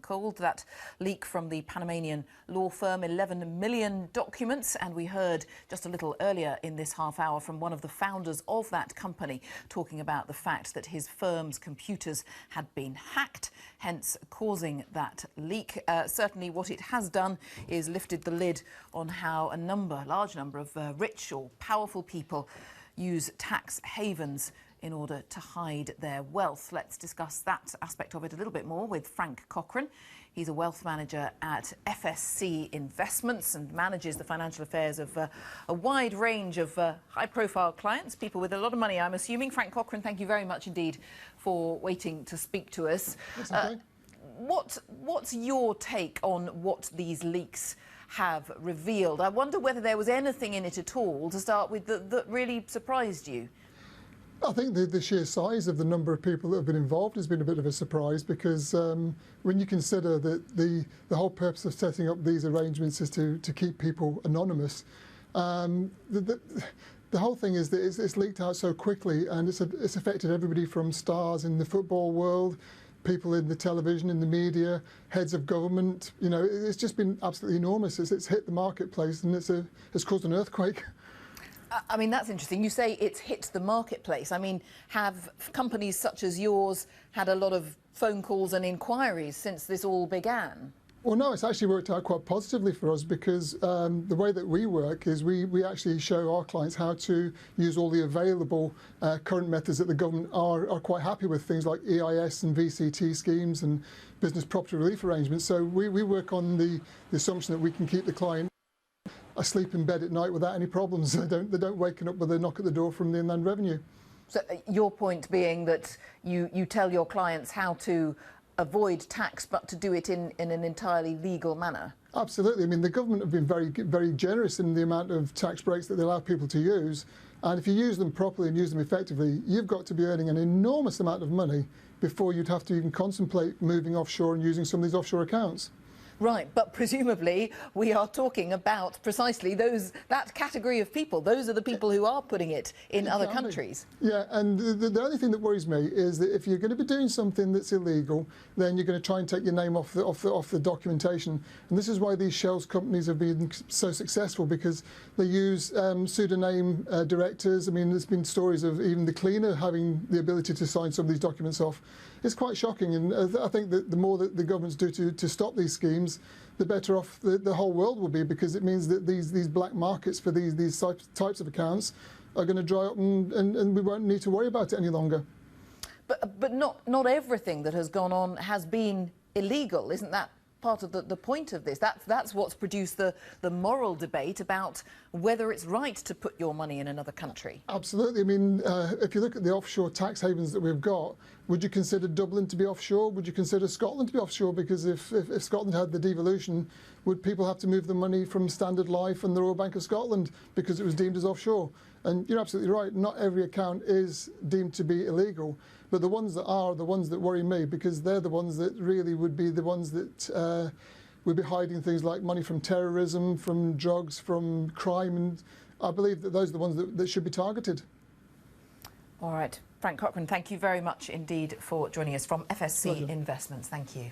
cold. That leak from the Panamanian law firm, 11 million documents, and we heard just a little earlier in this half hour from one of the founders of that company talking about the fact that his firm's computers had been hacked, hence causing that leak. Certainly what it has done is lifted the lid on how a large number of rich or powerful people use tax havens in order to hide their wealth. Let's discuss that aspect of it a little bit more with Frank Cochran. He's a wealth manager at FSC Investments and manages the financial affairs of a wide range of high-profile clients, people with a lot of money, I'm assuming. Frank Cochran, thank you very much indeed for waiting to speak to us. That's okay. What's your take on what these leaks have revealed? I wonder whether there was anything in it at all, to start with, that really surprised you. I think the sheer size of the number of people that have been involved has been a bit of a surprise, because when you consider that the whole purpose of setting up these arrangements is to keep people anonymous, the whole thing is that it's leaked out so quickly, and it's affected everybody from stars in the football world, people in the television, in the media, heads of government. You know, it's just been absolutely enormous. It's hit the marketplace, and it's caused an earthquake. I mean, that's interesting. You say it's hit the marketplace. I mean, have companies such as yours had a lot of phone calls and inquiries since this all began? Well, no, it's actually worked out quite positively for us, because the way that we work is we actually show our clients how to use all the available current methods that the government are quite happy with, things like EIS and VCT schemes and business property relief arrangements. So we work on the assumption that we can keep the client asleep in bed at night without any problems. They don't waken up with a knock at the door from the Inland Revenue. So your point being that you tell your clients how to avoid tax, but to do it in an entirely legal manner? Absolutely. I mean, the government have been very generous in the amount of tax breaks that they allow people to use. And if you use them properly and use them effectively, you've got to be earning an enormous amount of money before you'd have to even contemplate moving offshore and using some of these offshore accounts. Right, but presumably we are talking about precisely that category of people. Those are the people who are putting it in other countries. Yeah, and the only thing that worries me is that if you're going to be doing something that's illegal, then you're going to try and take your name off the documentation. And this is why these shells companies have been so successful, because they use pseudonym directors. I mean, there's been stories of even the cleaner having the ability to sign some of these documents off. It's quite shocking, and I think that the more that the governments do to stop these schemes, the better off the whole world will be, because it means that these black markets for these types of accounts are going to dry up, and we won't need to worry about it any longer. But not everything that has gone on has been illegal, isn't that part of the point of this? That's what's produced the moral debate about whether it's right to put your money in another country. Absolutely. I mean, if you look at the offshore tax havens that we've got, would you consider Dublin to be offshore? Would you consider Scotland to be offshore? Because if Scotland had the devolution, would people have to move the money from Standard Life and the Royal Bank of Scotland because it was deemed as offshore? And you're absolutely right, not every account is deemed to be illegal, but the ones that are the ones that worry me, because they're the ones that really would be the ones that would be hiding things like money from terrorism, from drugs, from crime, and I believe that those are the ones that should be targeted. All right. Frank Cochran, thank you very much indeed for joining us from FSC Investments. Thank you.